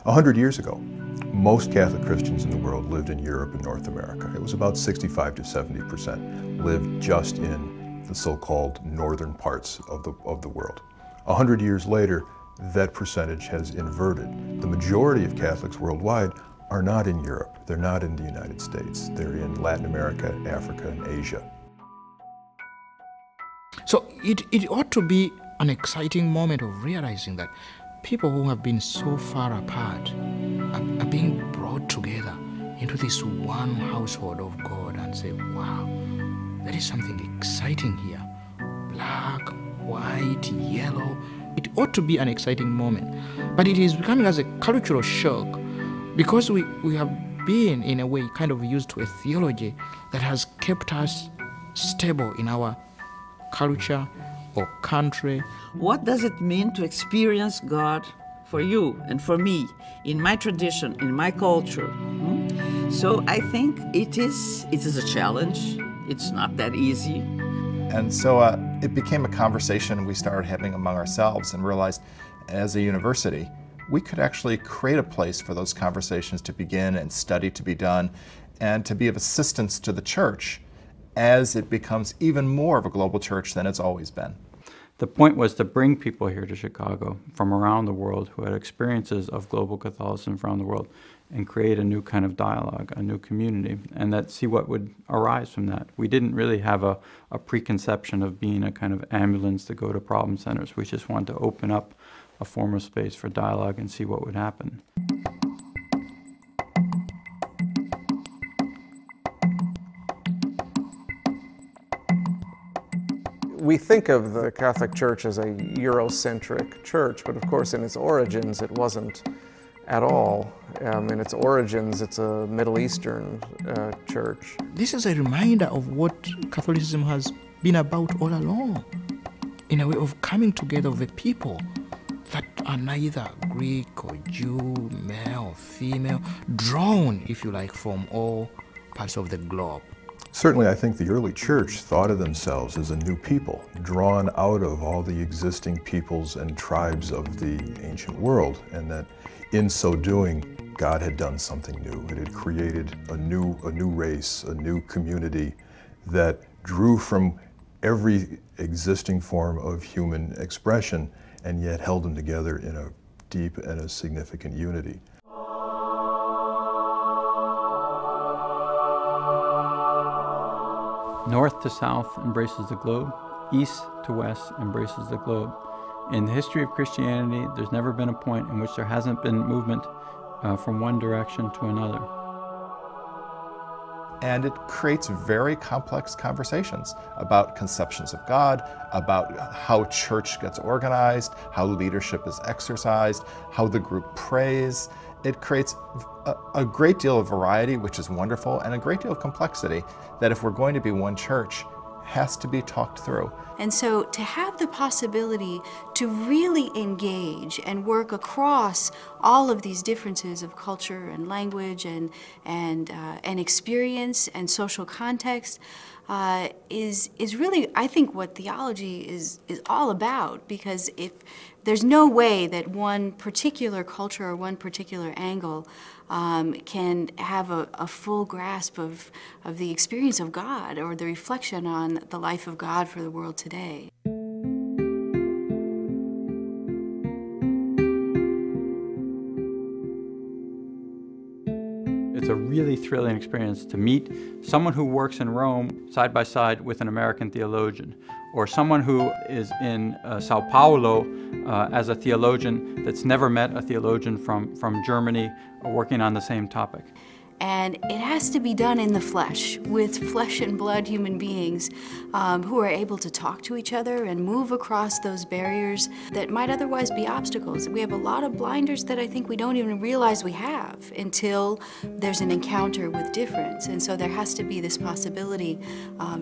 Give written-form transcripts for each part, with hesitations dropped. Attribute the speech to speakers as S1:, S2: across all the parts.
S1: 100 years ago, most Catholic Christians in the world lived in Europe and North America. It was about 65 to 70% lived just in the so-called northern parts of the world. 100 years later, that percentage has inverted. The majority of Catholics worldwide are not in Europe. They're not in the United States. They're in Latin America, Africa, and Asia.
S2: So it ought to be an exciting moment of realizing that people who have been so far apart are being brought together into this one household of God and say, wow, there is something exciting here. Black, white, yellow. It ought to be an exciting moment. But it is becoming as a cultural shock because we have been, in a way, kind of used to a theology that has kept us stable in our culture or country.
S3: What does it mean to experience God for you and for me, in my tradition, in my culture? So I think it is a challenge. It's not that easy.
S4: And so it became a conversation we started having among ourselves and realized as a university, we could actually create a place for those conversations to begin and study to be done and to be of assistance to the church as it becomes even more of a global church than it's always been.
S5: The point was to bring people here to Chicago from around the world who had experiences of global Catholicism from around the world and create a new kind of dialogue, a new community, and see what would arise from that. We didn't really have a preconception of being a kind of ambulance to go to problem centers. We just wanted to open up a form of space for dialogue and see what would happen.
S6: We think of the Catholic Church as a Eurocentric church, but of course in its origins it wasn't at all. In its origins it's a Middle Eastern church.
S2: This is a reminder of what Catholicism has been about all along, in a way of coming together of a people that are neither Greek or Jew, male, female, drawn, if you like, from all parts of the globe.
S1: Certainly, I think the early church thought of themselves as a new people, drawn out of all the existing peoples and tribes of the ancient world, and that in so doing, God had done something new. It had created a new race, a new community that drew from every existing form of human expression and yet held them together in a deep and a significant unity.
S5: North to south embraces the globe, east to west embraces the globe. In the history of Christianity, there's never been a point in which there hasn't been movement from one direction to another.
S4: And it creates very complex conversations about conceptions of God, about how church gets organized, how leadership is exercised, how the group prays. It creates a great deal of variety, which is wonderful, and a great deal of complexity that if we're going to be one church, has to be talked through.
S7: And so to have the possibility to really engage and work across all of these differences of culture and language and experience and social context is really, I think, what theology is all about. Because if there's no way that one particular culture or one particular angle can have a full grasp of the experience of God or the reflection on the life of God for the world today.
S5: It's a really thrilling experience to meet someone who works in Rome side by side with an American theologian, or someone who is in Sao Paulo as a theologian that's never met a theologian from Germany working on the same topic.
S7: And it has to be done in the flesh, with flesh and blood human beings who are able to talk to each other and move across those barriers that might otherwise be obstacles. We have a lot of blinders that I think we don't even realize we have until there's an encounter with difference. And so there has to be this possibility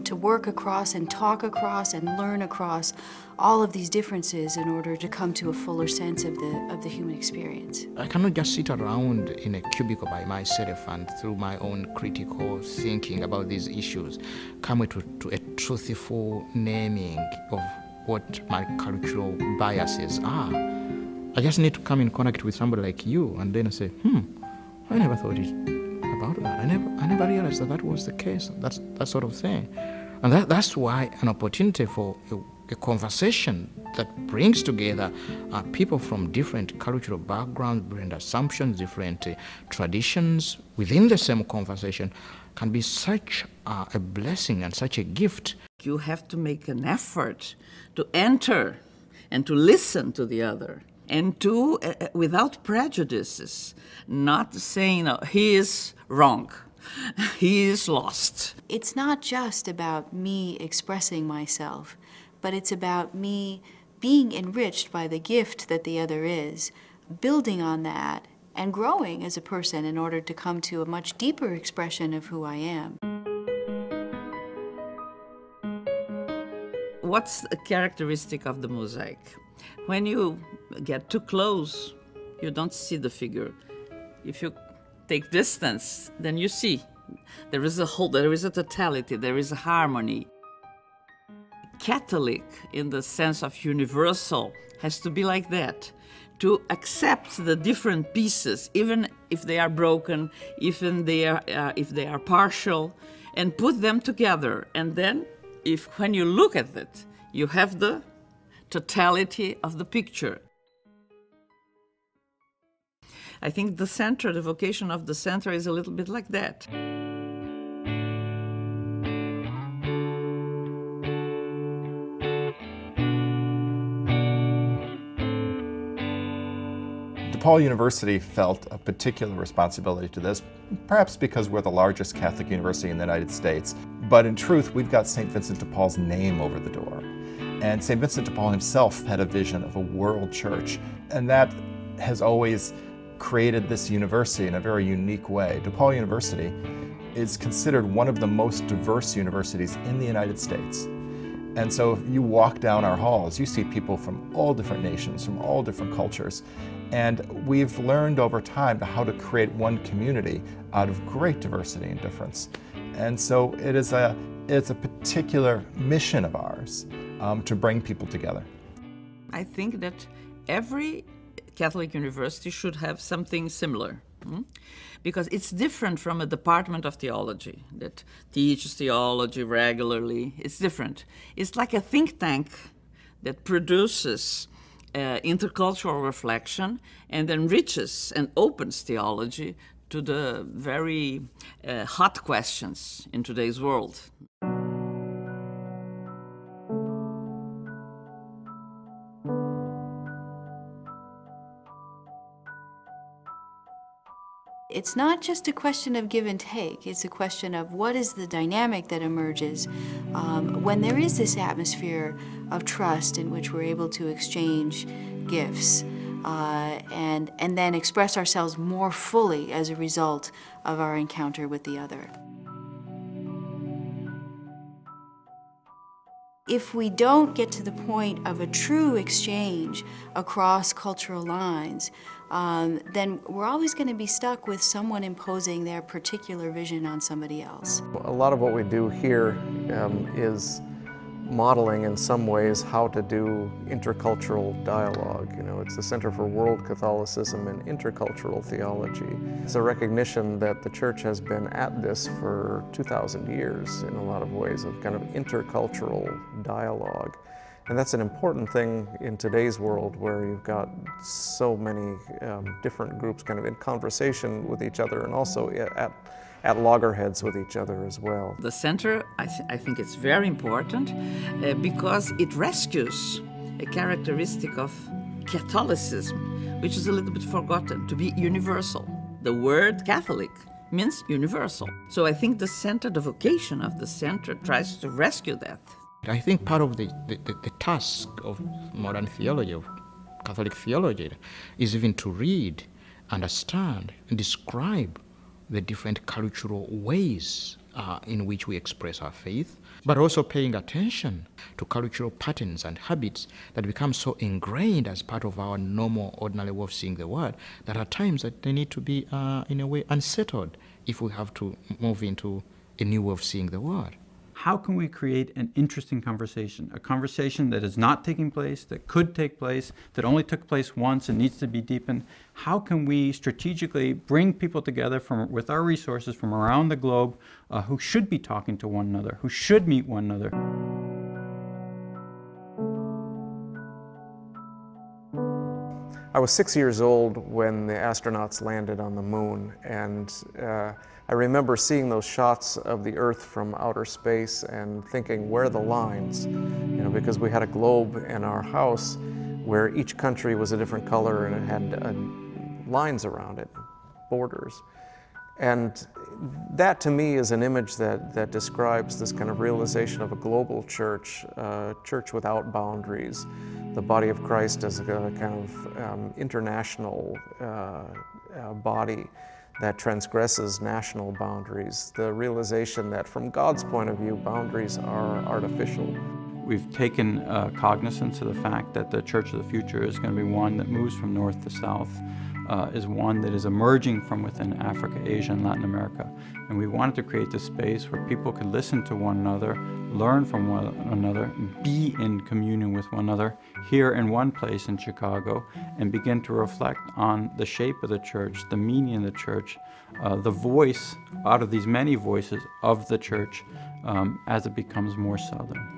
S7: to work across and talk across and learn across all of these differences in order to come to a fuller sense of the human experience.
S2: I cannot just sit around in a cubicle by myself and through my own critical thinking about these issues come to a truthful naming of what my cultural biases are. I just need to come in contact with somebody like you and then say, I never thought about that. I never realized that was the case, that sort of thing. And that's why an opportunity for a conversation that brings together people from different cultural backgrounds, different assumptions, different traditions within the same conversation can be such a blessing and such a gift.
S3: You have to make an effort to enter and to listen to the other, and to, without prejudices, not saying, oh, he is wrong, he is lost.
S7: It's not just about me expressing myself, but it's about me being enriched by the gift that the other is, building on that, and growing as a person in order to come to a much deeper expression of who I am.
S3: What's a characteristic of the mosaic? When you get too close, you don't see the figure. If you take distance, then you see. There is a whole, there is a totality, there is a harmony. Catholic, in the sense of universal, has to be like that. To accept the different pieces, even if they are broken, even if they are partial, and put them together. And then, when you look at it, you have the totality of the picture. I think the center, the vocation of the center is a little bit like that.
S4: DePaul University felt a particular responsibility to this, perhaps because we're the largest Catholic university in the United States. But in truth, we've got St. Vincent de Paul's name over the door. And St. Vincent de Paul himself had a vision of a world church, and that has always created this university in a very unique way. DePaul University is considered one of the most diverse universities in the United States. And so if you walk down our halls, you see people from all different nations, from all different cultures. And we've learned over time how to create one community out of great diversity and difference. And so it's a particular mission of ours to bring people together.
S3: I think that every Catholic university should have something similar, because it's different from a department of theology that teaches theology regularly. It's different. It's like a think tank that produces intercultural reflection and enriches and opens theology to the very hot questions in today's world.
S7: It's not just a question of give and take. It's a question of what is the dynamic that emerges when there is this atmosphere of trust in which we're able to exchange gifts and then express ourselves more fully as a result of our encounter with the other. If we don't get to the point of a true exchange across cultural lines, then we're always going to be stuck with someone imposing their particular vision on somebody else.
S6: A lot of what we do here is modeling in some ways how to do intercultural dialogue. You know, it's the Center for World Catholicism and Intercultural Theology. It's a recognition that the Church has been at this for 2,000 years in a lot of ways of kind of intercultural dialogue. And that's an important thing in today's world where you've got so many different groups kind of in conversation with each other and also at loggerheads with each other as well.
S3: The center, I think it's very important because it rescues a characteristic of Catholicism, which is a little bit forgotten, to be universal. The word Catholic means universal. So I think the center, the vocation of the center tries to rescue that.
S2: I think part of the task of modern theology, of Catholic theology, is even to read, understand, and describe the different cultural ways in which we express our faith, but also paying attention to cultural patterns and habits that become so ingrained as part of our normal, ordinary way of seeing the world that at times that they need to be, in a way, unsettled if we have to move into a new way of seeing the world.
S5: how can we create an interesting conversation, a conversation that is not taking place, that could take place, that only took place once and needs to be deepened? How can we strategically bring people together with our resources from around the globe who should be talking to one another, who should meet one another?
S6: I was 6 years old when the astronauts landed on the moon, and I remember seeing those shots of the Earth from outer space and thinking, where are the lines? You know, because we had a globe in our house where each country was a different color and it had lines around it, borders. And that to me is an image that describes this kind of realization of a global church, church without boundaries, the body of Christ as a kind of international body that transgresses national boundaries, the realization that from God's point of view, boundaries are artificial.
S5: We've taken cognizance of the fact that the church of the future is going to be one that moves from north to south, is one that is emerging from within Africa, Asia, and Latin America. And we wanted to create this space where people could listen to one another, learn from one another, be in communion with one another here in one place in Chicago, and begin to reflect on the shape of the church, the meaning of the church, the voice out of these many voices of the church as it becomes more southern.